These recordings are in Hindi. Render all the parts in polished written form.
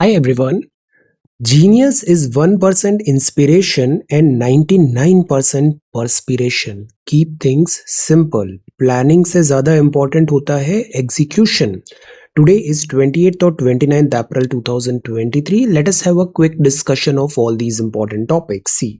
Hi everyone. Genius is 1% inspiration and 99% perspiration. Keep things simple. Planning से ज़्यादा important होता है execution. Today is 28th or 29th April 2023. Let us have a quick discussion of all these important topics. See,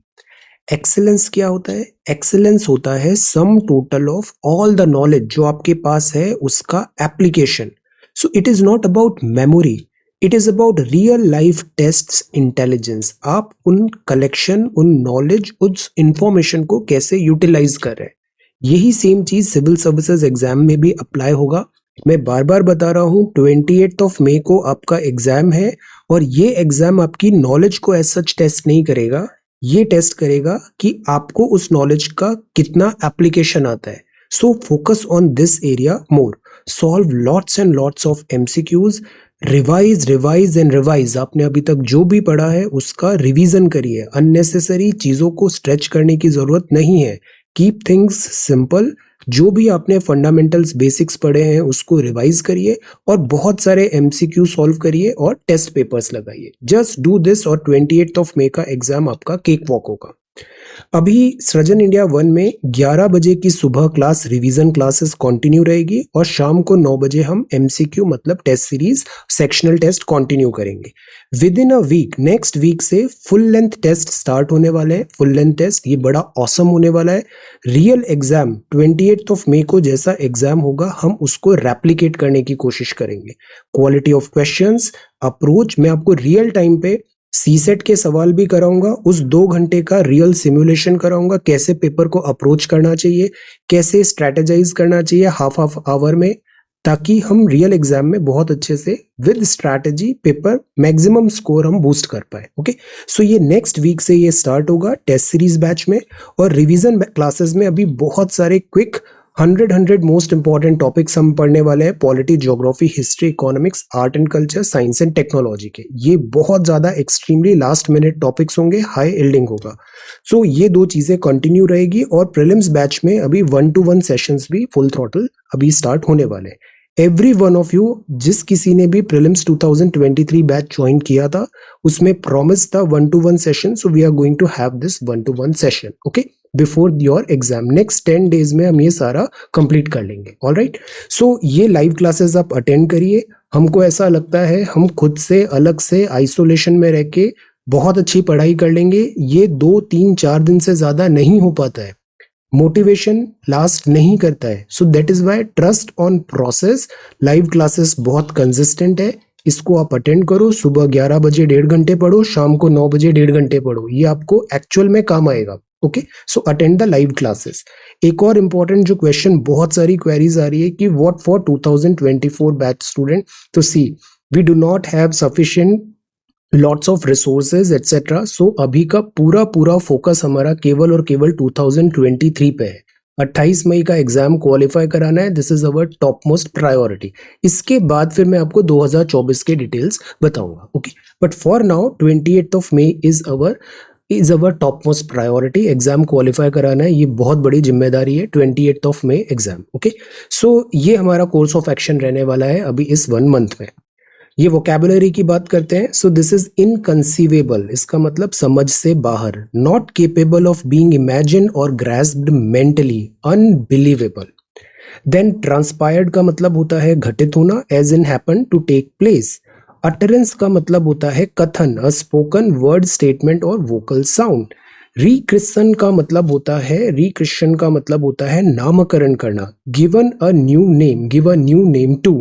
excellence क्या होता है? Excellence होता है sum total of all the knowledge जो आपके पास है उसका application. So it is not about memory. It is about real life tests intelligence. आप उन कलेक्शन, उन नॉलेज, उस इंफॉर्मेशन को कैसे यूटिलाइज कर रहे हैं. यही सेम चीज सिविल सर्विसेज एग्जाम में भी अप्लाई होगा. मैं बार बार बता रहा हूँ 28 मई को आपका एग्जाम है और ये एग्जाम आपकी नॉलेज को एज सच टेस्ट नहीं करेगा. ये टेस्ट करेगा कि आपको उस नॉलेज का कितना एप्लीकेशन आता है. So focus on this area more. Solve lots and lots of MCQs. Revise revise and revise. आपने अभी तक जो भी पढ़ा है उसका रिवीजन करिए. अननेसेसरी चीजों को स्ट्रेच करने की जरूरत नहीं है. Keep things simple. जो भी आपने फंडामेंटल्स बेसिक्स पढ़े हैं उसको रिवाइज करिए और बहुत सारे एमसीक्यू सॉल्व करिए और टेस्ट पेपर्स लगाइए. जस्ट डू दिस और 28 मई का एग्जाम आपका केक वॉक होगा. अभी सृजन इंडिया 1 में 11 बजे की सुबह क्लास रिवीजन क्लासेस कंटिन्यू रहेगी और शाम को 9 बजे हम एमसीक्यू मतलब test series sectional test continue करेंगे. Within a week, next week से फुल लेंथ टेस्ट स्टार्ट होने वाले हैं. फुल लेंथ टेस्ट ये बड़ा ऑसम होने वाला है. रियल एग्जाम 28 मई को जैसा एग्जाम होगा हम उसको रेप्लिकेट करने की कोशिश करेंगे. क्वालिटी ऑफ क्वेश्चंस, अप्रोच, मैं आपको रियल टाइम पे सीसेट के सवाल भी कराऊंगा. उस 2 घंटे का रियल सिमुलेशन कराऊंगा. कैसे पेपर को अप्रोच करना चाहिए, कैसे स्ट्रेटेजाइज करना चाहिए हाफ आवर में, ताकि हम रियल एग्जाम में बहुत अच्छे से with strategy paper maximum score हम बूस्ट कर पाए. ओके, सो ये नेक्स्ट वीक से ये स्टार्ट होगा टेस्ट सीरीज बैच में. और रिवीजन क्लासेस में अभी बहुत सारे क्विक 100 मोस्ट इंपॉर्टेंट टॉपिक्स हम पढ़ने वाले हैं. Polity, geography, history, economics, art and culture, science and technology के. ये बहुत ज्यादा एक्सट्रीमली लास्ट मिनट टॉपिक्स होंगे. हाई यील्डिंग होगा. सो ये 2 चीजें कंटिन्यू रहेगी. और प्रीलिम्स बैच में अभी 1-to-1 सेशंस भी फुल थ्रॉटल अभी स्टार्ट होने वाले हैं. एवरी वन ऑफ यू, जिस किसी ने भी प्रीलिम्स 2023 बैच ज्वाइन किया था उसमें प्रॉमिस था 1-to-1 session. So we are going to have this 1-to-1 session. Okay, before your exam. Next 10 days में हम ये सारा कंप्लीट कर लेंगे. ऑल राइट, सो ये लाइव क्लासेस आप अटेंड करिए. हमको ऐसा लगता है हम खुद से अलग से आइसोलेशन में रह के बहुत अच्छी पढ़ाई कर लेंगे. ये 2-3-4 दिन से ज्यादा नहीं हो पाता है. मोटिवेशन लास्ट नहीं करता है. So that is why trust on process. Live classes बहुत कंसिस्टेंट है. इसको आप अटेंड करो. सुबह 11 बजे 1.5 घंटे पढ़ो, शाम को 9 बजे 1.5 घंटे पढ़ो. ये आपको एक्चुअल में काम आएगा. Okay, so attend the live classes. एक और इंपॉर्टेंट जो क्वेश्चन, बहुत सारी क्वेरीज आ रही है कि व्हाट फॉर 2024 बैच स्टूडेंट. तो see, we do not have sufficient lots of resources etcetera. So अभी का पूरा फोकस हमारा केवल और केवल 2023 पे है. 28 मई का एग्जाम क्वालिफाई कराना है. This is our top most priority. इसके बाद फिर मैं आपको 2024 के डिटेल्स बताऊंगा. Okay, but for now 28 May is our top most priority. Exam qualify कराना है, ये बहुत बड़ी जिम्मेदारी है. 28 मई एग्जाम. ओके, सो ये हमारा कोर्स ऑफ एक्शन रहने वाला है अभी इस 1 मंथ में. ये वोकैबुलरी की बात करते हैं. So this is inconceivable. इसका मतलब समझ से बाहर. Not capable of being imagine और grasped mentally. Unbelievable. Then transpired का मतलब होता है घटित होना, as in happen, to take place. Utterance का मतलब होता है कथन, अ स्पोकन वर्ड, स्टेटमेंट और वोकल साउंड. रिक्रिशन का मतलब होता है नामकरण करना. Given a new name, give a new name to.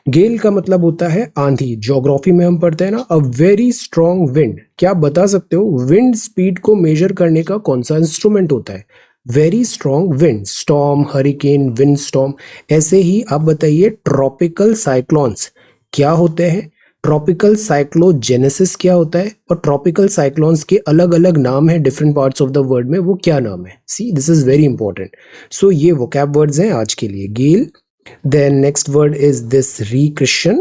Gale का मतलब होता है आंधी. ज्योग्राफी में हम पढ़ते हैं ना, अ वेरी स्ट्रॉन्ग विंड. क्या आप बता सकते हो विंड स्पीड को मेजर करने का कौन सा इंस्ट्रूमेंट होता है? Very strong wind. Storm, hurricane, wind storm. ऐसे ही आप बताइए ट्रॉपिकल साइक्लोन्स क्या होते हैं? ट्रॉपिकल साइक्लोजेनेसिस क्या होता है? और ट्रॉपिकल साइक्लोन्स के अलग अलग नाम है different parts of the world में, वो क्या नाम है? सी, दिस इज वेरी इंपॉर्टेंट. सो ये वोकैब वर्ड्स हैं आज के लिए. गेल. Then next word is this recreation,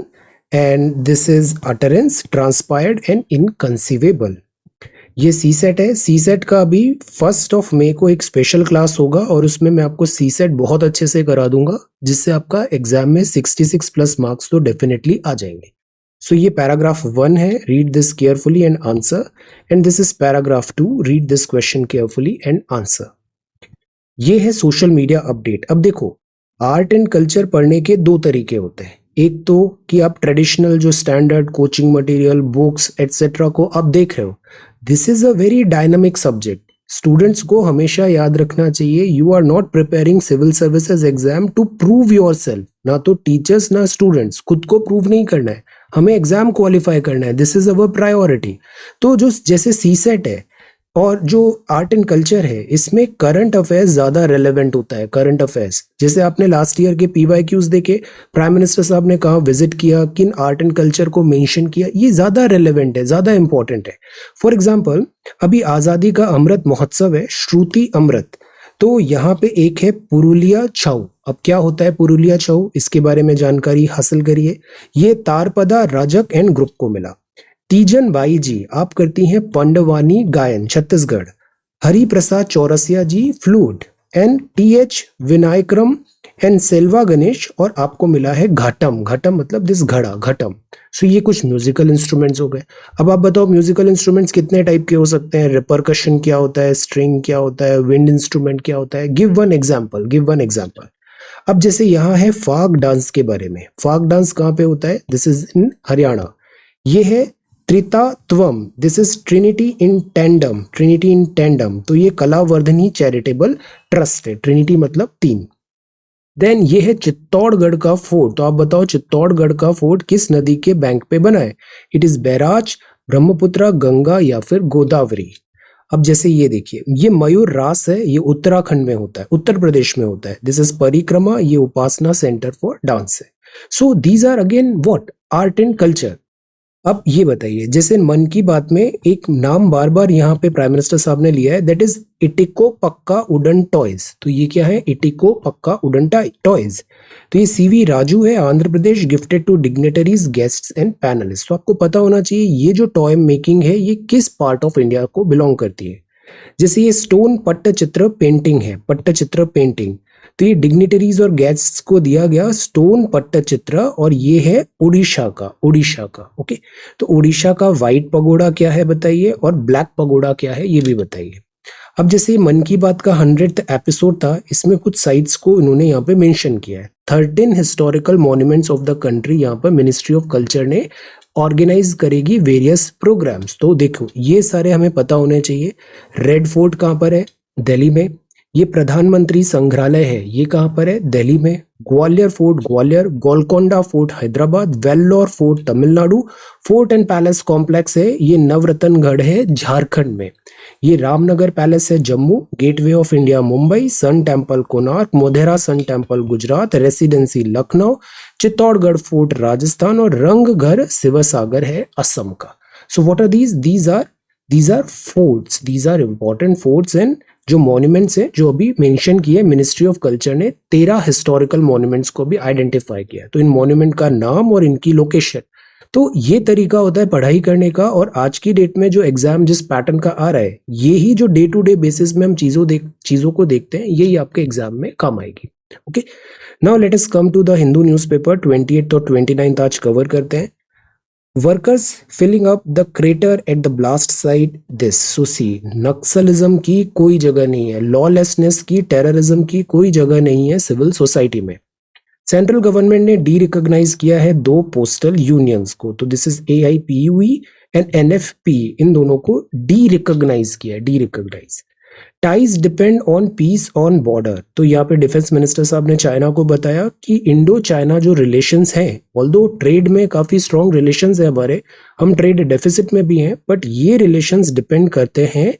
and this is utterance, transpired and inconceivable. ये सी सेट है. सी सेट का अभी 1 मई को एक स्पेशल क्लास होगा और उसमें मैं आपको सी सेट बहुत अच्छे से करा दूंगा, जिससे आपका एग्जाम में 66+ मार्क्स तो डेफिनेटली आ जाएंगे. सो ये पैराग्राफ 1 है, read this carefully and answer, and this is paragraph 2, read this question carefully and answer. ये है सोशल मीडिया अपडेट। अब देखो, आर्ट एंड कल्चर पढ़ने के दो तरीके होते हैं। एक तो कि आप ट्रेडिशनल जो standard coaching material, books etcetera को आप देख रहे हो, this is a very dynamic subject. Students को हमेशा याद रखना चाहिए, you are not preparing civil services exam to prove your yourself तो टीचर्स ना स्टूडेंट्स, खुद को प्रूव नहीं करना है, हमें एग्जाम क्वालिफाई करना है, दिस इज अवर प्रायोरिटी। तो जो जैसे सीसेट है और जो आर्ट एंड कल्चर है, इसमें करंट अफेयर्स ज्यादा रेलेवेंट होता है। करंट अफेयर्स जैसे आपने लास्ट ईयर के PYQs देखे, प्राइम मिनिस्टर साहब ने कहा विजिट किया, किन आर्ट एंड कल्चर को मेंशन किया, ये ज्यादा रेलेवेंट है, ज्यादा इंपॉर्टेंट है। फॉर एग्जाम्पल, अभी आजादी का अमृत महोत्सव है, श्रुति अमृत, तो यहाँ पे एक है पुरुलिया छऊ। अब क्या होता है पुरुलिया छऊ, इसके बारे में जानकारी हासिल करिए। ये तारपदा राजक एंड ग्रुप को मिला। तीजन बाई जी आप करती हैं पंडवानी गायन Chhattisgarh. Hari Prasad Chaurasia ji flute, and TH Vinayakram and Selva Ganesh, और आपको मिला है घटम। घटम मतलब दिस घड़ा, घटम। सो ये कुछ म्यूजिकल इंस्ट्रूमेंट्स हो गए। अब आप बताओ म्यूजिकल इंस्ट्रूमेंट्स कितने टाइप के हो सकते हैं, रिपरकशन क्या होता है, स्ट्रिंग क्या होता है, विंड इंस्ट्रूमेंट क्या होता है। Give one example, give one example. अब जैसे यहाँ है फाग डांस के बारे में। फाग डांस कहाँ पे होता है, दिस इज इन हरियाणा। ये है Tritatvam, this is trinity in tandem, trinity in tandem, तो ये कलावर्धनी चैरिटेबल ट्रस्ट है। ट्रिनिटी मतलब 3। देन ये है चित्तौड़गढ़ का फोर्ट। तो आप बताओ चित्तौड़गढ़ का फोर्ट किस नदी के बैंक पे बना है, it is barrage, Brahmaputra, Ganga या फिर गोदावरी। अब जैसे ये देखिए, ये मयूर रास है, ये उत्तराखंड में होता है, उत्तर प्रदेश में होता है। दिस इज परिक्रमा, ये उपासना सेंटर फॉर डांस है। So these are again what, art and culture. अब ये बताइए, जैसे मन की बात में एक नाम बार बार यहाँ पे प्राइम मिनिस्टर साहब ने लिया है, दैट इज इटिको पक्का उडन टॉयज। तो ये क्या है, इटिको पक्का उडन टॉयज। तो ये CV राजू है, Andhra Pradesh, gifted to dignitaries, guests and panelist. तो आपको पता होना चाहिए ये जो टॉय मेकिंग है ये किस पार्ट ऑफ इंडिया को बिलोंग करती है। जैसे ये स्टोन पट्टचित्र पेंटिंग है, पट्टचित्र पेंटिंग, तो ये डिग्निटरीज और गेस्ट्स को दिया गया स्टोन पट्टचित्र, और ये है उड़ीसा का, उड़ीसा का। ओके, तो उड़ीसा का व्हाइट पगोड़ा क्या है बताइए, और ब्लैक पगोड़ा क्या है ये भी बताइए। अब जैसे मन की बात का 100th एपिसोड था, इसमें कुछ साइट्स को इन्होंने यहाँ पे मेंशन किया है। 13 historical monuments of the country यहाँ पर मिनिस्ट्री ऑफ कल्चर ने ऑर्गेनाइज करेगी वेरियस प्रोग्राम्स। तो देखो ये सारे हमें पता होने चाहिए। रेड फोर्ट कहाँ पर है, दिल्ली में। ये प्रधानमंत्री संग्रहालय है, ये कहाँ पर है, दिल्ली में। Gwalior fort Gwalior, Golconda fort Hyderabad, Vellore fort Tamil Nadu. Fort and palace complex है, ये नवरत्नगढ़ है झारखंड में। ये रामनगर पैलेस है Jammu. Gateway of India Mumbai, sun temple Konark, Modhera sun temple Gujarat, residency Lucknow, Chittorgarh fort Rajasthan, और रंगघर शिवसागर है असम का। So what are these are forts, these are important forts and जो मॉन्यूमेंट्स हैं जो अभी मेंशन किए मिनिस्ट्री ऑफ कल्चर ने। 13 हिस्टोरिकल मॉन्यूमेंट्स को भी आइडेंटिफाई किया। तो इन मॉन्यूमेंट का नाम और इनकी लोकेशन। तो ये तरीका होता है पढ़ाई करने का। और आज की डेट में जो एग्जाम जिस पैटर्न का आ रहा है, ये ही जो डे टू डे बेसिस में हम चीजों को देखते हैं, यही आपके एग्जाम में काम आएगी। Okay, now let us come to the Hindu newspaper. 28 और 29 आज कवर करते हैं। Workers filling up the crater at the blast site this. So see, naxalism की कोई जगह नहीं है, लॉलेसनेस की, टेररिज्म की कोई जगह नहीं है सिविल सोसाइटी में। सेंट्रल गवर्नमेंट ने डी रिकॉग्नाइज किया है 2 पोस्टल यूनियंस को। तो this is AIPUE and NFP, इन दोनों को डी रिकॉग्नाइज किया, derecognise. Ties depend on peace on border. तो यहाँ पे डिफेंस मिनिस्टर साहब ने चाइना को बताया कि इंडो चाइना जो रिलेशंस हैं, ऑल्दो ट्रेड में काफी स्ट्रॉन्ग रिलेशंस है हमारे, हम ट्रेड डेफिसिट में भी हैं, बट ये रिलेशंस डिपेंड करते हैं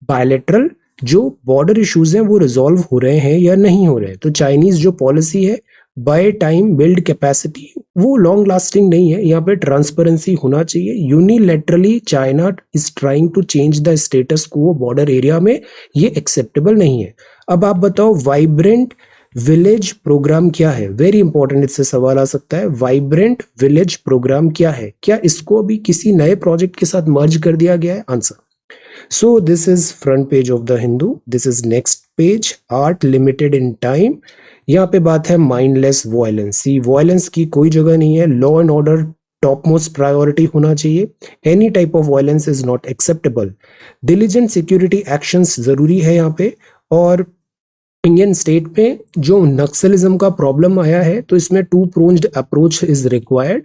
बायलैटरल जो बॉर्डर इश्यूज हैं वो रिजॉल्व हो रहे हैं या नहीं हो रहे। तो चाइनीज जो पॉलिसी है बाय टाइम बिल्ड कैपेसिटी, वो लॉन्ग लास्टिंग नहीं है। यहाँ पे ट्रांसपेरेंसी होना चाहिए। Unilaterally China is trying to change the status quo border area में, ये एक्सेप्टेबल नहीं है। अब आप बताओ वाइब्रेंट विलेज प्रोग्राम क्या है, वेरी इंपॉर्टेंट, इससे सवाल आ सकता है। वाइब्रेंट विलेज प्रोग्राम क्या है, क्या इसको भी किसी नए प्रोजेक्ट के साथ मर्ज कर दिया गया है? Answer. So this is front page of the Hindu. This is next page, art limited in time. यहाँ पे बात है माइंडलेस वायलेंस। सी, वायलेंस की कोई जगह नहीं है, law and order top most priority होना चाहिए। Any type of violence is not acceptable. Diligent security actions जरूरी है यहाँ पे। और इंडियन स्टेट में जो नक्सलिज्म का प्रॉब्लम आया है तो इसमें two pronged approach is required.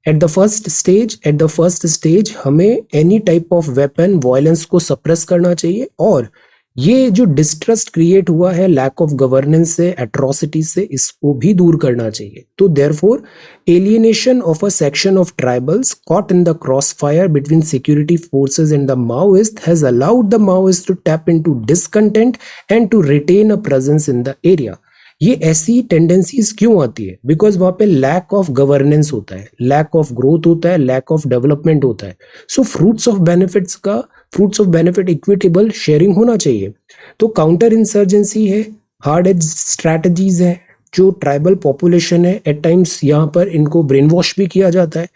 At the first stage हमें any type of weapon violence को सप्रेस करना चाहिए, और ये जो डिस्ट्रस्ट क्रिएट हुआ है लैक ऑफ गवर्नेंस से, एट्रोसिटी से, इसको भी दूर करना चाहिए। तो therefore alienation of a section of tribals caught in the crossfire between security forces and the Maoists has allowed the Maoists to tap into discontent and to retain a presence in the area. ये ऐसी टेंडेंसीज क्यों आती है? बिकॉज वहां पे लैक ऑफ गवर्नेंस होता है, लैक ऑफ ग्रोथ होता है, लैक ऑफ डेवलपमेंट होता है। सो fruits of benefit equitable sharing होना चाहिए। तो काउंटर इंसर्जेंसी है, हार्ड एज स्ट्रैटेजीज है। जो ट्राइबल पॉपुलेशन है एट टाइम्स यहाँ पर इनको ब्रेन वॉश भी किया जाता है।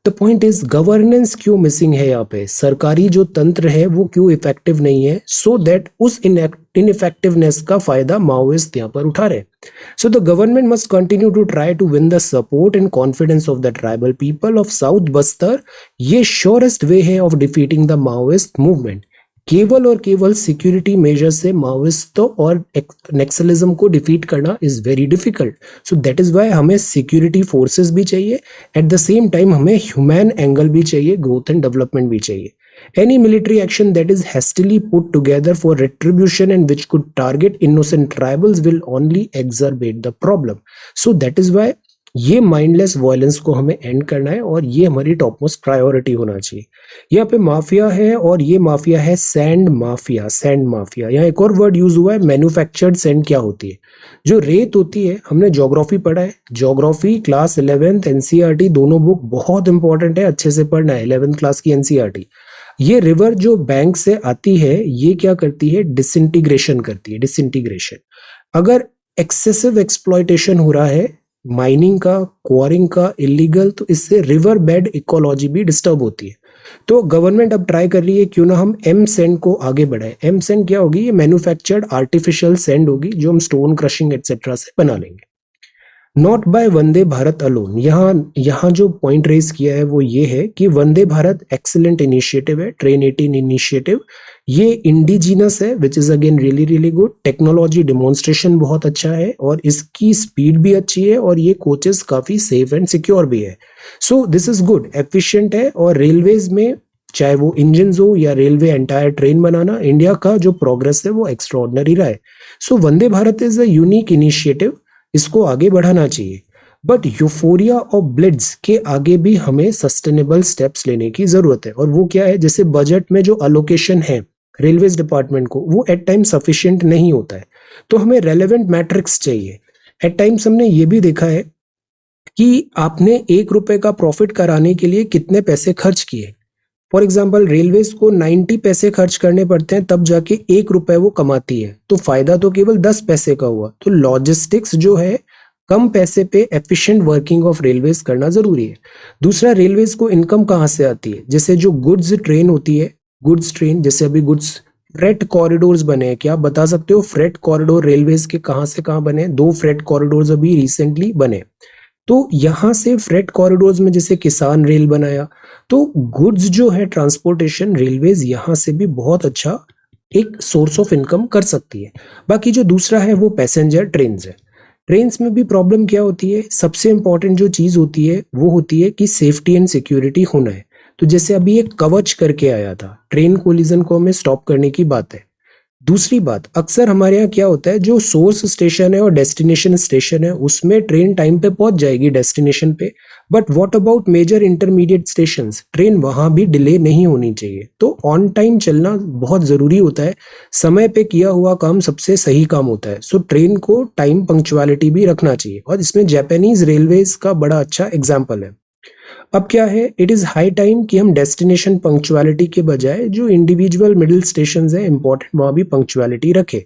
द पॉइंट इज गवर्नेंस क्यों मिसिंग है यहाँ पे, सरकारी जो तंत्र है वो क्यों इफेक्टिव नहीं है, सो दैट उस इनइफेक्टिवनेस का फायदा माओइस्ट यहाँ पर उठा रहे। So the government must continue to try to win the support and confidence of the tribal people of south Bastar. ये श्योरेस्ट वे है of defeating the Maoist movement. केवल और केवल सिक्योरिटी मेजर से माओइस्टों और नक्सलिज्म को डिफीट करना is very difficult. So that is why हमें सिक्योरिटी फोर्सेस भी चाहिए, एट द सेम टाइम हमें ह्यूमन एंगल भी चाहिए, ग्रोथ एंड डेवलपमेंट भी चाहिए। Any military action that is hastily put together for retribution and which could target innocent tribals will only exacerbate the problem. So that is why ये माइंडलेस वायलेंस को हमें एंड करना है और ये हमारी टॉप मोस्ट प्रायोरिटी होना चाहिए। यहाँ पे माफिया है और ये माफिया है सैंड माफिया। सैंड माफिया, यहाँ एक और वर्ड यूज हुआ है मैन्युफैक्चर्ड सैंड। क्या होती है? जो रेत होती है, हमने ज्योग्राफी पढ़ा है, ज्योग्राफी क्लास 11th एनसीईआरटी दोनों बुक बहुत इंपॉर्टेंट है, अच्छे से पढ़ना है 11th क्लास की एनसीईआरटी। ये रिवर जो बैंक से आती है ये क्या करती है? डिसइंटीग्रेशन करती है, डिसइंटीग्रेशन। अगर एक्सेसिव एक्सप्लॉयटेशन हो रहा है माइनिंग का, क्वारिंग का, इलीगल, तो इससे रिवर बेड इकोलॉजी भी डिस्टर्ब होती है। तो गवर्नमेंट अब ट्राई कर रही है क्यों ना हम एम सैंड को आगे बढ़ाएं। एम सैंड क्या होगी? ये मैन्युफैक्चर्ड आर्टिफिशियल सैंड होगी जो हम स्टोन क्रशिंग एक्सेट्रा से बना लेंगे। Not by Vande Bharat alone. यहाँ जो पॉइंट रेज किया है वो ये है कि वंदे भारत एक्सीलेंट इनिशिएटिव है, ट्रेन 18 इनिशिएटिव। ये इंडिजिनस है which is again really really good. Technology demonstration बहुत अच्छा है और इसकी स्पीड भी अच्छी है और ये कोचेस काफी सेफ एंड सिक्योर भी है। So this is good, efficient है। और रेलवेज में चाहे वो इंजन हो या रेलवे एंटायर ट्रेन बनाना, इंडिया का जो प्रोग्रेस है वो एक्स्ट्राऑर्डिनरी रहा है। So Vande Bharat is a unique initiative, इसको आगे बढ़ाना चाहिए। बट यूफोरिया और ब्लिट्स के आगे भी हमें सस्टेनेबल स्टेप्स लेने की जरूरत है। और वो क्या है? जैसे बजट में जो अलोकेशन है रेलवेज डिपार्टमेंट को, वो एट टाइम सफिशिएंट नहीं होता है, तो हमें रेलेवेंट मैट्रिक्स चाहिए। एट टाइम्स हमने ये भी देखा है कि आपने 1 रुपए का प्रॉफिट कराने के लिए कितने पैसे खर्च किए। फॉर एग्जाम्पल रेलवेज को 90 पैसे खर्च करने पड़ते हैं तब जाके 1 रुपए वो कमाती है, तो फायदा तो केवल 10 पैसे का हुआ। तो लॉजिस्टिक्स जो है, कम पैसे पे एफिशिएंट वर्किंग ऑफ रेलवेज करना जरूरी है। दूसरा, रेलवेज को इनकम कहाँ से आती है? जैसे जो गुड्स ट्रेन होती है, गुड्स ट्रेन, जैसे अभी गुड्स फ्रेट कॉरिडोर्स बने हैं, क्या आप बता सकते हो फ्रेट कॉरिडोर रेलवेज के कहाँ से कहाँ बने? 2 फ्रेट कॉरिडोर्स अभी रिसेंटली बने। तो यहाँ से फ्रेट कॉरिडोर्स में जैसे किसान रेल बनाया, तो गुड्स जो है ट्रांसपोर्टेशन रेलवेज यहाँ से भी बहुत अच्छा एक सोर्स ऑफ इनकम कर सकती है। बाकी जो दूसरा है वो पैसेंजर ट्रेन्स है। ट्रेन्स में भी प्रॉब्लम क्या होती है? सबसे इंपॉर्टेंट जो चीज होती है वो होती है कि सेफ्टी एंड सिक्योरिटी होना है। तो जैसे अभी एक कवच करके आया था, ट्रेन कोलिजन को हमें स्टॉप करने की बात है। दूसरी बात, अक्सर हमारे यहाँ क्या होता है, जो सोर्स स्टेशन है और डेस्टिनेशन स्टेशन है उसमें ट्रेन टाइम पे पहुंच जाएगी डेस्टिनेशन पे, but what about major intermediate stations? Train वहां भी डिले नहीं होनी चाहिए। तो ऑन टाइम चलना बहुत जरूरी होता है, समय पे किया हुआ काम सबसे सही काम होता है। सो ट्रेन को टाइम पंक्चुअलिटी भी रखना चाहिए और इसमें जापानीज रेलवेज का बड़ा अच्छा एग्जाम्पल है। अब क्या है, इट इज हाई टाइम कि हम डेस्टिनेशन पंक्चुअलिटी के बजाय जो इंडिविजुअल मिडिल स्टेशन है इंपॉर्टेंट, वहां भी पंक्चुअलिटी रखे।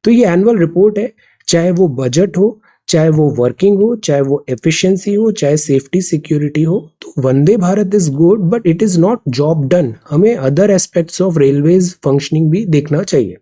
तो ये एनुअल रिपोर्ट है, चाहे वो बजट हो, चाहे वो वर्किंग हो, चाहे वो एफिशिएंसी हो, चाहे सेफ्टी सिक्योरिटी हो, तो Vande Bharat is good but it is not job done. हमें other aspects of railways functioning भी देखना चाहिए।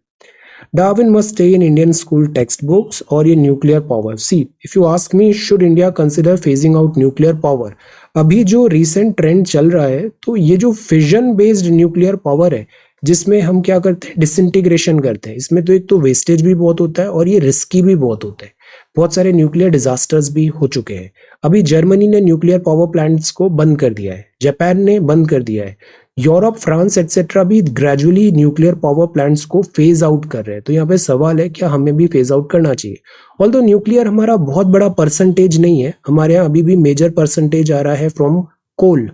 Darwin must stay in Indian school textbooks और ये nuclear power. See, if you ask me, should India consider phasing out nuclear power? अभी जो रिसेंट ट्रेंड चल रहा है, तो ये जो फिजन बेस्ड न्यूक्लियर पावर है, जिसमें हम क्या करते हैं, डिसइंटीग्रेशन करते हैं, इसमें तो एक तो वेस्टेज भी बहुत होता है और ये रिस्की भी बहुत होता है। बहुत सारे न्यूक्लियर डिजास्टर्स भी हो चुके हैं। अभी जर्मनी ने न्यूक्लियर पावर प्लांट्स को बंद कर दिया है, जापान ने बंद कर दिया है, यूरोप, फ्रांस एटसेट्रा भी ग्रेजुअली न्यूक्लियर पावर प्लांट्स को फेज आउट कर रहे हैं। तो यहाँ पे सवाल है, क्या हमें भी फेज आउट करना चाहिए? ऑल्दो न्यूक्लियर हमारा बहुत बड़ा परसेंटेज नहीं है, हमारे यहाँ अभी भी मेजर परसेंटेज आ रहा है फ्रॉम कोल।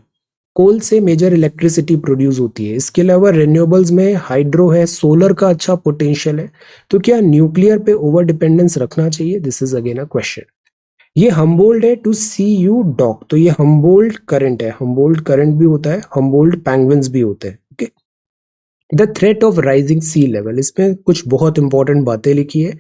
कोल से मेजर इलेक्ट्रिसिटी प्रोड्यूस होती है। इसके अलावा रिन्यूएबल्स में हाइड्रो है, सोलर का अच्छा पोटेंशियल है। तो क्या न्यूक्लियर पे ओवर डिपेंडेंस रखना चाहिए? This is again a question. ये हम्बोल्ट है टू सी यू डॉक, तो ये हम्बोल्ट करंट है। हम्बोल्ट करंट भी होता है, हम्बोल्ट पेंगुइन्स भी होते हैं। Okay, the threat of rising C level, इसमें कुछ बहुत इंपॉर्टेंट बातें लिखी है।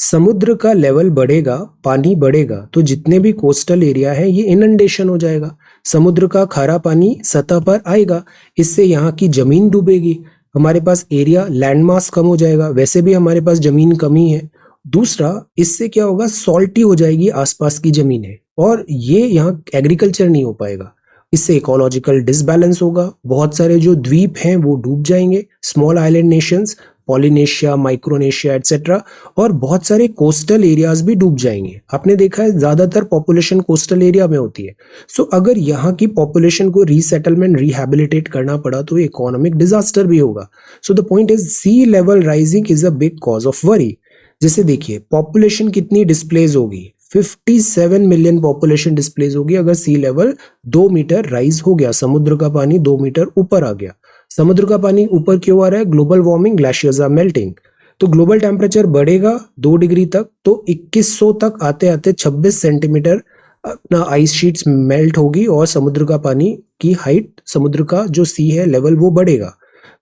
समुद्र का लेवल बढ़ेगा, पानी बढ़ेगा, तो जितने भी कोस्टल एरिया है ये इनंडेशन हो जाएगा। समुद्र का खारा पानी सतह पर आएगा, इससे यहाँ की जमीन डूबेगी, हमारे पास एरिया लैंड मास कम हो जाएगा, वैसे भी हमारे पास जमीन कमी है। दूसरा, इससे क्या होगा, सॉल्टी हो जाएगी आसपास की जमीनें, और ये यहाँ एग्रीकल्चर नहीं हो पाएगा। इससे इकोलॉजिकल डिसबैलेंस होगा, बहुत सारे जो द्वीप हैं वो डूब जाएंगे, small island Nations, Polynesia, Micronesia etcetera, और बहुत सारे कोस्टल एरियाज भी डूब जाएंगे। आपने देखा है ज्यादातर पॉपुलेशन कोस्टल एरिया में होती है। सो अगर यहाँ की पॉपुलेशन को रीसेटलमेंट, रिहैबिलिटेट करना पड़ा तो इकोनॉमिक डिजास्टर भी होगा। So the point is, sea level rising is a big cause of worry. जैसे देखिए, पॉपुलेशन कितनी डिस्प्लेस होगी, 57 मिलियन पॉपुलेशन डिस्प्लेस होगी अगर सी लेवल 2 मीटर राइज हो गया, समुद्र का पानी 2 मीटर ऊपर आ गया। समुद्र का पानी ऊपर क्यों आ रहा है? Global warming, glaciers are melting. तो ग्लोबल टेम्परेचर बढ़ेगा 2 डिग्री तक, तो 2100 तक आते आते 26 सेंटीमीटर अपना आइस शीट्स मेल्ट होगी, और समुद्र का पानी की हाइट, समुद्र का जो सी है लेवल, वो बढ़ेगा।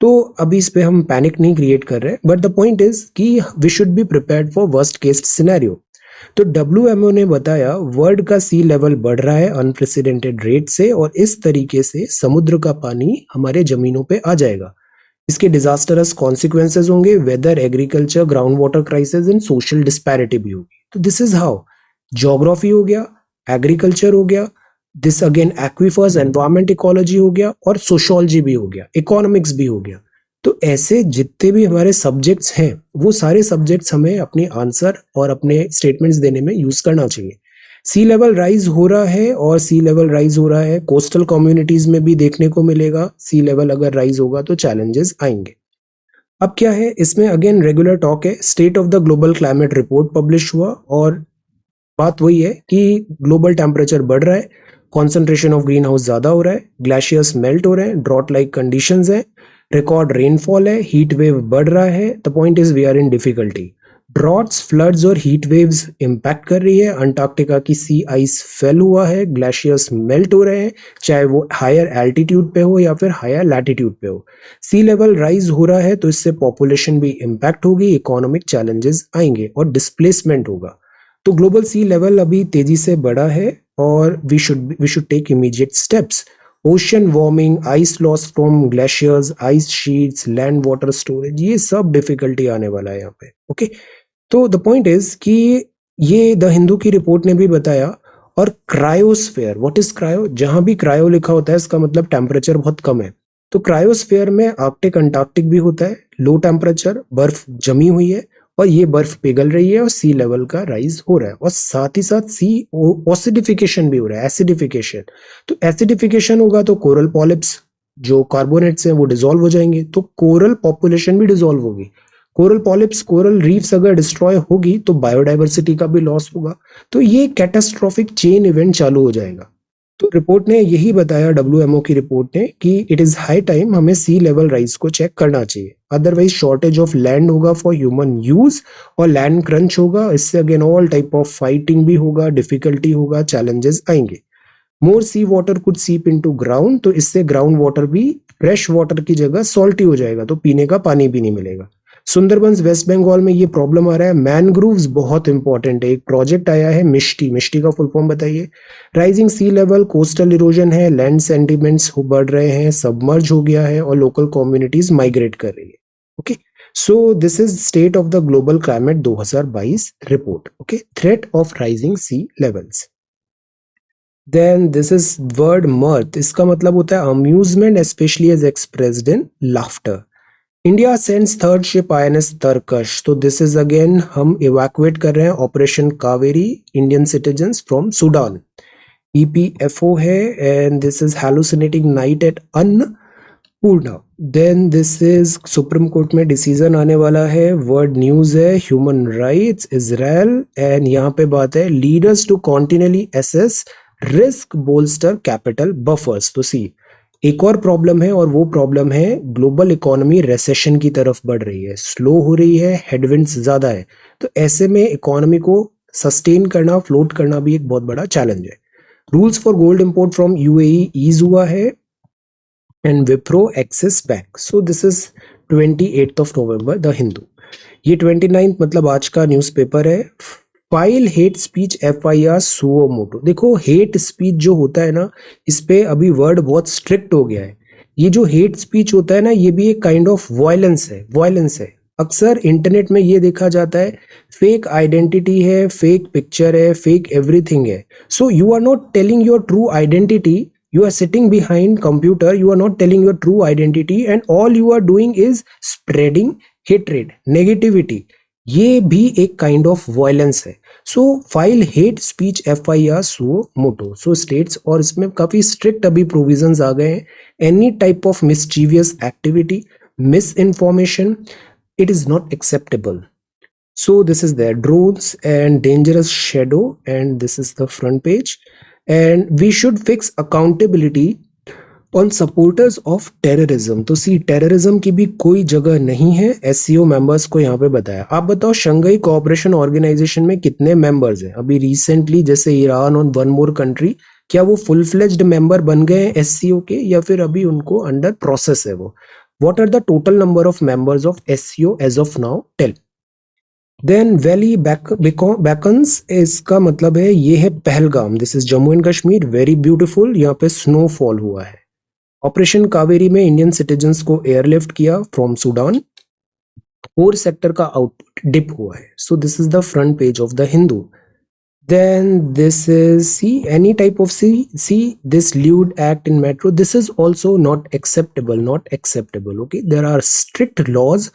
तो अभी इस पे हम पैनिक नहीं क्रिएट कर रहे, बट द पॉइंट इज कि we should be prepared for worst case scenario. तो डब्ल्यूएमओ ने बताया, वर्ल्ड का सी लेवल बढ़ रहा है अनप्रेसिडेंटेड रेट से, और इस तरीके से समुद्र का पानी हमारे जमीनों पे आ जाएगा। इसके डिजास्टरस कॉन्सिक्वेंसेज होंगे, weather, agriculture, ground water crisis and social disparity भी होगी। तो दिस इज हाउ ज्योग्राफी हो गया, एग्रीकल्चर हो गया, this again aquifers, environment, ecology हो गया, और सोशोलॉजी भी हो गया, इकोनॉमिक्स भी हो गया। तो ऐसे जितने भी हमारे सब्जेक्ट्स हैं, वो सारे सब्जेक्ट्स हमें अपने आंसर और अपने स्टेटमेंट्स देने में यूज करना चाहिए। सी लेवल राइज हो रहा है, और सी लेवल राइज हो रहा है कोस्टल कम्युनिटीज में भी देखने को मिलेगा। सी लेवल अगर राइज होगा तो चैलेंजेस आएंगे। अब क्या है इसमें, अगेन रेगुलर टॉक है। State of the global climate report publish हुआ, और बात वही है कि ग्लोबल टेम्परेचर बढ़ रहा है, कॉन्सेंट्रेशन ऑफ ग्रीन हाउस ज्यादा हो रहा है, ग्लेशियर्स मेल्ट हो रहे हैं, ड्रॉट लाइक कंडीशंस है, रिकॉर्ड रेनफॉल है, हीट वेव बढ़ रहा है। The point is we are in difficulty. Droughts, floods और हीट वेव्स इंपैक्ट कर रही है। अंटार्कटिका की सी आइस फेल हुआ है, ग्लेशियर्स मेल्ट हो रहे हैं, चाहे वो हायर एल्टीट्यूड पे हो या फिर हायर लैटिट्यूड पे हो। सी लेवल राइज हो रहा है, तो इससे पॉपुलेशन भी इंपैक्ट होगी, इकोनॉमिक चैलेंजेस आएंगे और डिस्प्लेसमेंट होगा। तो ग्लोबल सी लेवल अभी तेजी से बढ़ा है, और we should take immediate steps. Ocean warming, ice loss from glaciers, ice sheets, land water storage, ये सब डिफिकल्टी आने वाला है यहाँ पे। ओके, तो द पॉइंट इज कि ये द हिंदू की रिपोर्ट ने भी बताया। और क्रायोस्फेयर, व्हाट इज क्रायो? जहां भी क्रायो लिखा होता है इसका मतलब टेम्परेचर बहुत कम है। तो क्रायोस्फेयर में आर्कटिक, अंटार्कटिक भी होता है, लो टेम्परेचर, बर्फ जमी हुई है, और ये बर्फ पिघल रही है, और सी लेवल का राइज हो रहा है, और साथ ही साथ सी ऑसिडिफिकेशन भी हो रहा है, एसिडिफिकेशन। तो एसिडिफिकेशन होगा तो कोरल पॉलिप्स, जो कार्बोनेट्स हैं, वो डिसॉल्व हो जाएंगे, तो कोरल पॉपुलेशन भी डिसॉल्व होगी। कोरल पॉलिप्स, कोरल रीफ्स अगर डिस्ट्रॉय होगी तो बायोडाइवर्सिटी का भी लॉस होगा। तो ये कैटास्ट्रॉफिक चेन इवेंट चालू हो जाएगा। तो रिपोर्ट ने यही बताया, डब्ल्यूएमओ की रिपोर्ट ने, कि इट इज हाई टाइम हमें सी लेवल राइज को चेक करना चाहिए, अदरवाइज शॉर्टेज ऑफ लैंड होगा फॉर ह्यूमन यूज, और लैंड क्रंच होगा। इससे again all type of fighting भी होगा, डिफिकल्टी होगा, चैलेंजेस आएंगे। मोर सी वाटर कुड सीप इनटू ग्राउंड, तो इससे ग्राउंड वाटर भी फ्रेश वाटर की जगह सॉल्टी हो जाएगा, तो पीने का पानी भी नहीं मिलेगा। सुंदरबंस वेस्ट बंगाल में ये प्रॉब्लम आ रहा है। मैनग्रोव्स बहुत इंपॉर्टेंट है, एक प्रोजेक्ट आया है मिष्टी, मिष्टी का फुल फॉर्म बताइए। Rising sea level, coastal erosion है, लैंड सेंटिमेंट्स बढ़ रहे हैं, सबमर्ज हो गया है, और लोकल कम्युनिटीज माइग्रेट कर रही है। Okay, so this is state of the global climate 2022 report. Okay, threat of rising sea levels. Then this is word mirth, इसका मतलब होता है amusement especially as expressed in laughter. India sends third ship INS Tarkash, तो दिस इज अगेन हम इवैक्यूएट कर रहे हैं operation Kaveri Indian citizens from Sudan. EPFO है and this is hallucinating night at Annapurna. Then this is supreme court में डिसीजन आने वाला है, वर्ड न्यूज है ह्यूमन राइट्स इजराइल, एंड यहाँ पे बात है leaders to continually assess risk bolster capital buffers. तो सी एक और प्रॉब्लम है और वो प्रॉब्लम है ग्लोबल इकोनॉमी रेसेशन की तरफ बढ़ रही है, स्लो हो रही है, हेडविंड्स ज्यादा है, तो ऐसे में इकोनॉमी को सस्टेन करना, फ्लोट करना भी एक बहुत बड़ा चैलेंज है। Rules for gold import from UAE ease हुआ है and Wipro Axis bank. So this is 28th of November the Hindu. ये 29th मतलब आज का न्यूज़पेपर है। File hate speech FIR suo motu. देखो हेट स्पीच जो होता है ना, इस पे अभी वर्ड बहुत स्ट्रिक्ट हो गया है। ये जो हेट स्पीच होता है ना, ये भी एक काइंड ऑफ वायलेंस है, वायलेंस है। अक्सर इंटरनेट में ये देखा जाता है, फेक आइडेंटिटी है, फेक पिक्चर है, फेक एवरीथिंग है। So you are not telling your true identity, you are sitting behind computer, you are not telling your true identity and all you are doing is spreading hatred, negativity। ये भी एक काइंड ऑफ वायलेंस है। सो फाइल हेट स्पीच एफआईआर सो मोटो, सो स्टेट्स, और इसमें काफी स्ट्रिक्ट अभी प्रोविजंस आ गए हैं। Any type of mischievous activity, miss information, it is not acceptable. So this is their drones and dangerous shadow, and this is the front page, and we should fix accountability on supporters of terrorism। तो सी टेररिज्म की भी कोई जगह नहीं है, एससीओ मेंबर्स को यहाँ पे बताया। आप बताओ शंघाई कोऑपरेशन ऑर्गेनाइजेशन में कितने मेंबर्स हैं? अभी रिसेंटली जैसे ईरान और वन मोर कंट्री, क्या वो फुल फ्लेज्ड मेंबर बन गए हैं एससीओ के, या फिर अभी उनको अंडर प्रोसेस है वो? What are the total number of members of SCO as of now? Tell. Then valley beckons, इसका मतलब है ये है Pahalgam, this is Jammu and Kashmir, very beautiful, यहाँ पे स्नोफॉल हुआ है। ऑपरेशन कावेरी में इंडियन सिटीजन्स को एयरलिफ्ट किया फ्रॉम सूडान। कोर सेक्टर का आउटपुट डिप हुआ है। So this is the front page of the Hindu. Then this is, see, any type of, see this lewd act in metro, this is also not acceptable, not acceptable, okay? There are strict laws,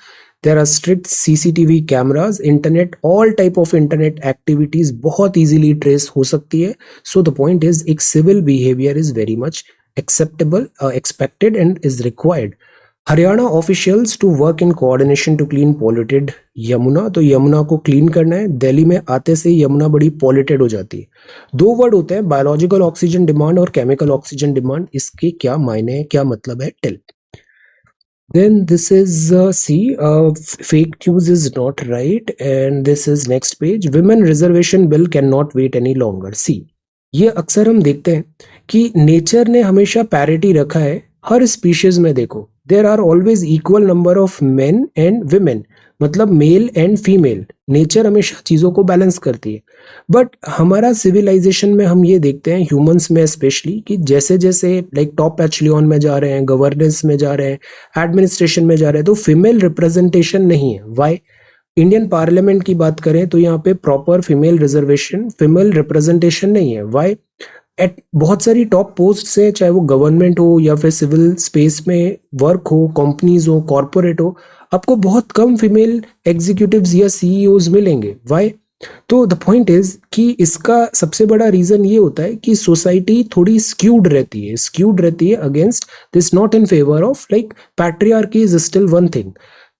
there are strict CCTV cameras, internet, all type of internet activities बहुत easily trace हो सकती है। So the point is, एक civil behavior is very much acceptable, expected and is required। Haryana officials to work in coordination to clean polluted Yamuna, तो यमुना को क्लीन करना है। दिल्ली में आते से यमुना बड़ी पॉल्यूटेड हो जाती है। दो वर्ड होते हैं, बायोलॉजिकल ऑक्सीजन डिमांड और केमिकल ऑक्सीजन डिमांड, इसके क्या मायने हैं, क्या मतलब है? Tell. Then this is see, fake news is not right, and this is next page, women reservation bill cannot wait any longer। See, ये अक्सर हम देखते हैं कि नेचर ने हमेशा पैरिटी रखा है। हर स्पीशीज में देखो, there are always equal number of men and women, मतलब मेल एंड फीमेल। नेचर हमेशा चीज़ों को बैलेंस करती है। बट हमारा सिविलाइजेशन में हम ये देखते हैं, ह्यूमंस में स्पेशली, कि जैसे जैसे लाइक टॉप एचलियन में जा रहे हैं, गवर्नेंस में जा रहे हैं, एडमिनिस्ट्रेशन में जा रहे हैं, तो फीमेल रिप्रेजेंटेशन नहीं है। वाई? इंडियन पार्लियामेंट की बात करें तो यहाँ पे proper female reservation, female representation नहीं है। वाई? एट बहुत सारी टॉप पोस्ट है, चाहे वो गवर्नमेंट हो या फिर सिविल स्पेस में वर्क हो, कंपनीज हो, कॉरपोरेट हो, आपको बहुत कम फीमेल एग्जीक्यूटिव्स या सीईओज मिलेंगे। वाई? तो द पॉइंट इज कि इसका सबसे बड़ा रीजन ये होता है कि सोसाइटी थोड़ी स्क्यूड रहती है, स्क्यूड रहती है against this, not in favour of, like patriarchy is still one thing.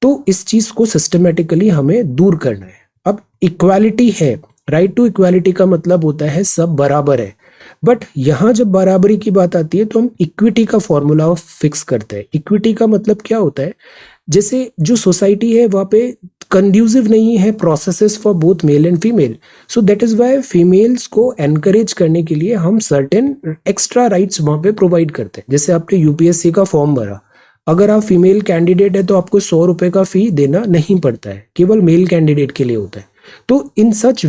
तो इस चीज को सिस्टमेटिकली हमें दूर करना है। अब इक्वालिटी है, राइट टू इक्वालिटी का मतलब होता है सब बराबर है। बट यहां जब बराबरी की बात आती है तो हम इक्विटी का फॉर्मूला फिक्स करते हैं। इक्विटी का मतलब क्या होता है? जैसे जो सोसाइटी है वहां पे कंड्यूसिव नहीं है processes for both male and female, so that is why females को एनकरेज करने के लिए हम सर्टेन एक्स्ट्रा राइट्स वहां पे प्रोवाइड करते हैं। जैसे आपने यूपीएससी का फॉर्म भरा, अगर आप फीमेल कैंडिडेट है तो आपको 100 रुपए का फी देना नहीं पड़ता है, केवल मेल कैंडिडेट के लिए होता है। तो इन सच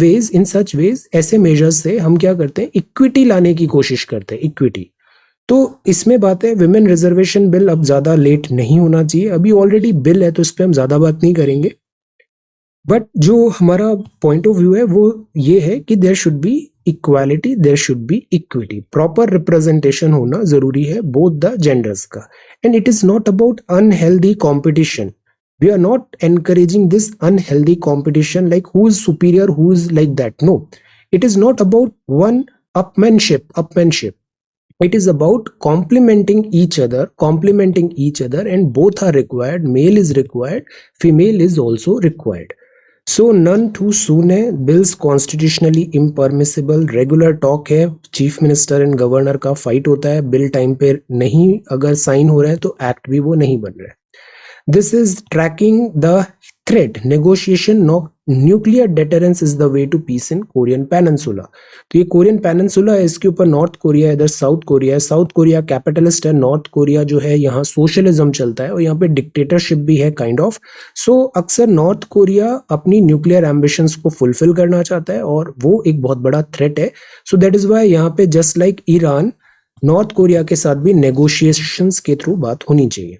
वेज ऐसे मेजर्स से हम क्या करते हैं, इक्विटी लाने की कोशिश करते हैं, इक्विटी। तो इसमें बात है, विमेन रिजर्वेशन बिल अब ज्यादा लेट नहीं होना चाहिए, अभी ऑलरेडी बिल है तो इस पर हम ज्यादा बात नहीं करेंगे। बट जो हमारा पॉइंट ऑफ व्यू है वो ये है कि there should be equality, there should be equity. Proper representation होना जरूरी है बोथ द जेंडर्स का। And it is not about unhealthy competition. We are not encouraging this unhealthy competition like who is superior, who is like that. No, it is not about one upmanship. It is about complementing each other, and both are required. Male is required, female is also required. So none too soon है, bills constitutionally impermissible, regular talk है, चीफ मिनिस्टर एंड गवर्नर का फाइट होता है, बिल टाइम पे नहीं अगर साइन हो रहा है तो एक्ट भी वो नहीं बन रहा है। This is tracking the threat. Negotiation, no, nuclear deterrence is the way to peace in Korean Peninsula. तो ये कोरियन पेनिनसुला है, इसके ऊपर नॉर्थ कोरिया, इधर साउथ कोरिया है। साउथ कोरिया कैपिटलिस्ट है, नॉर्थ कोरिया जो है यहाँ सोशलिज्म चलता है और यहाँ पे डिक्टेटरशिप भी है काइंड ऑफ। सो अक्सर नॉर्थ कोरिया अपनी न्यूक्लियर एम्बिशंस को फुलफिल करना चाहता है और वो एक बहुत बड़ा थ्रेट है। सो दैट इज वाई यहाँ पे just like Iran, north Korea के साथ भी नेगोशिएशंस के थ्रू बात होनी चाहिए।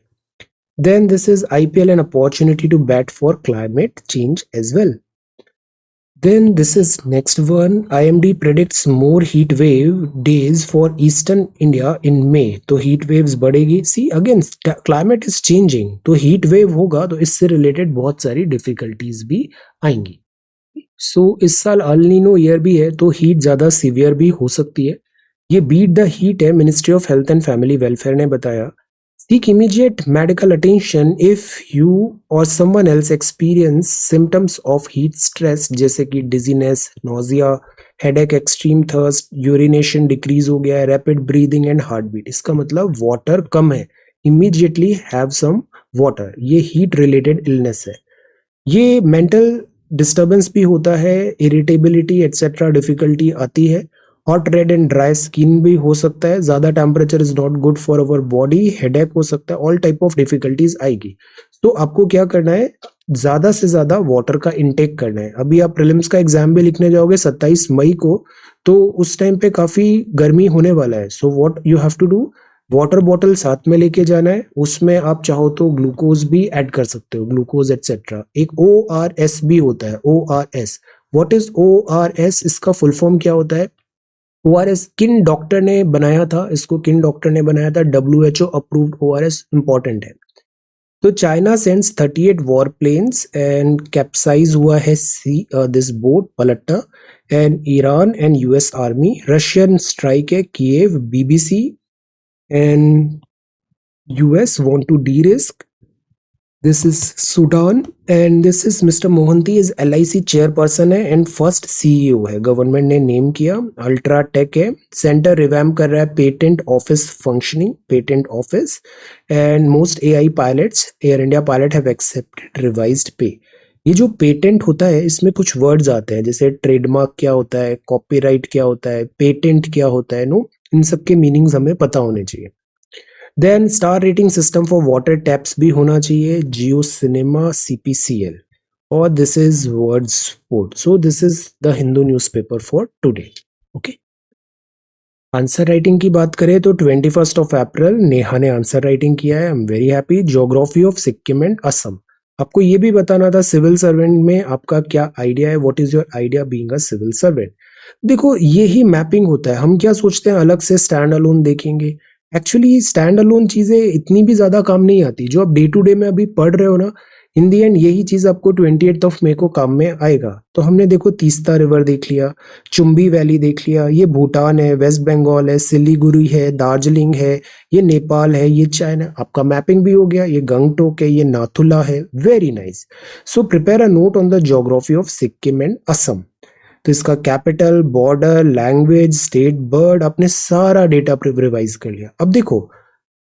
Then this is IPL, an opportunity to bat for climate change as well. Then this is next one. IMD predicts more heat wave days for eastern India in May. तो heat waves बढ़ेगी। See again, climate is changing. तो heat wave होगा तो इससे related बहुत सारी difficulties भी आएंगी। So इस साल अल नीनो ईयर भी है तो heat ज़्यादा severe भी हो सकती है। ये beat the heat है, ministry of health and family welfare ने बताया। Seek immediate medical attention if you or someone else experience symptoms of heat stress जैसे कि dizziness, nausea, headache, extreme thirst, urination decrease हो गया है, rapid breathing and heartbeat। इसका मतलब water कम है, immediately have some water। ये heat related illness है। ये mental disturbance भी होता है, irritability etc difficulty आती है। Hot red and dry skin भी हो सकता है, ज्यादा temperature is not good for our body, headache हो सकता है, ऑल टाइप ऑफ डिफिकल्टीज आएगी। तो आपको क्या करना है, ज्यादा से ज्यादा वाटर का इंटेक करना है। अभी आप प्रीलिम्स का एग्जाम भी लिखने जाओगे 27 मई को, तो उस टाइम पे काफी गर्मी होने वाला है। So what you have to do, water bottle साथ में लेके जाना है, उसमें आप चाहो तो ग्लूकोज भी ऐड कर सकते हो, ग्लूकोज एटसेट्रा। एक ORS भी होता है, ORS। व्हाट इज ORS, इसका फुल फॉर्म क्या होता है? ORS किन डॉक्टर ने बनाया था, इसको किन डॉक्टर ने बनाया था? WHO अप्रूव्ड ORS इंपॉर्टेंट है। तो China sends 38 war planes and capsize हुआ है दिस बोट पलटा, and Iran and US army, Russian strike है Kyiv, BBC and US want to derisk. This is Sudan and this is Mr. Mohanty is LIC chairperson है एंड फर्स्ट CEO है, गवर्नमेंट ने नेम किया। अल्ट्राटेक है, सेंटर रिवैम्प कर रहा है patent office functioning, patent office. And most AI pilots, air India pilot have accepted revised पे। ये जो पेटेंट होता है इसमें कुछ वर्ड्स आते हैं, जैसे ट्रेडमार्क क्या होता है, कॉपीराइट क्या होता है, पेटेंट क्या होता है, नो, इन सब के मीनिंग्स हमें पता होने चाहिए। Then star rating system for water taps भी होना चाहिए, जियो सिनेमा CPCL। और this is world sport. So this is the Hindu newspaper for today. Okay, answer writing की बात करें तो 21 अप्रैल नेहा ने आंसर राइटिंग किया है, I am very happy. Geography of Sikkim and Assam. आपको ये भी बताना था सिविल सर्वेंट में आपका क्या आइडिया है, what is your idea being a civil servant. देखो यही मैपिंग होता है, हम क्या सोचते हैं अलग से स्टैंड अलोन देखेंगे, एक्चुअली स्टैंड अलोन चीजें इतनी भी ज्यादा काम नहीं आती। जो आप डे टू डे में अभी पढ़ रहे हो ना, इन दी एंड यही चीज आपको 28 मई को काम में आएगा। तो हमने देखो तीस्ता रिवर देख लिया, चुम्बी वैली देख लिया, ये भूटान है, वेस्ट बंगाल है, सिलीगुड़ी है, दार्जिलिंग है, ये नेपाल है, ये चाइना, आपका मैपिंग भी हो गया। ये गंगटोक है, ये नाथुला है, very nice. So prepare a note on the geography of Sikkim and Assam. तो इसका capital, border, language, state, bird, आपने सारा डेटा रिवाइज कर लिया। अब देखो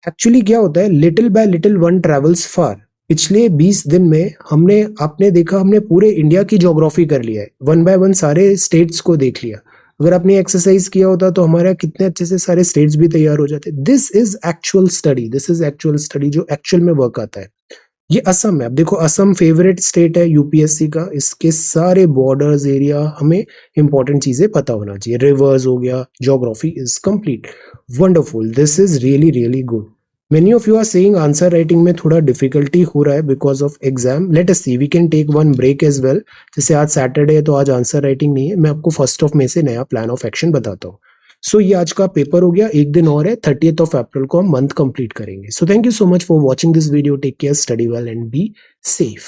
एक्चुअली क्या होता है, little by little one travels far. पिछले 20 दिन में आपने देखा हमने पूरे इंडिया की ज्योग्राफी कर लिया है, वन बाय वन सारे स्टेट्स को देख लिया। अगर आपने एक्सरसाइज किया होता तो हमारे कितने अच्छे से सारे स्टेट्स भी तैयार हो जाते। दिस इज एक्चुअल स्टडी, जो एक्चुअल में वर्क आता है। ये असम है, अब देखो असम फेवरेट स्टेट है UPSC का, इसके सारे बॉर्डर्स, एरिया, हमें इंपॉर्टेंट चीजें पता होना चाहिए। रिवर्स हो गया, geography is complete, wonderful, this is really really good. Many of you are saying answer writing में थोड़ा डिफिकल्टी हो रहा है because of exam. Let us see, we can take one break as well. जैसे आज सैटरडे है तो आज आंसर राइटिंग नहीं है. मैं आपको 1 ऑफ मई से नया प्लान ऑफ एक्शन बताता हूँ. सो ये आज का पेपर हो गया. एक दिन और है, 30th ऑफ अप्रैल को हम मंथ कंप्लीट करेंगे. So thank you so much for watching this video. Take care, study well and be safe.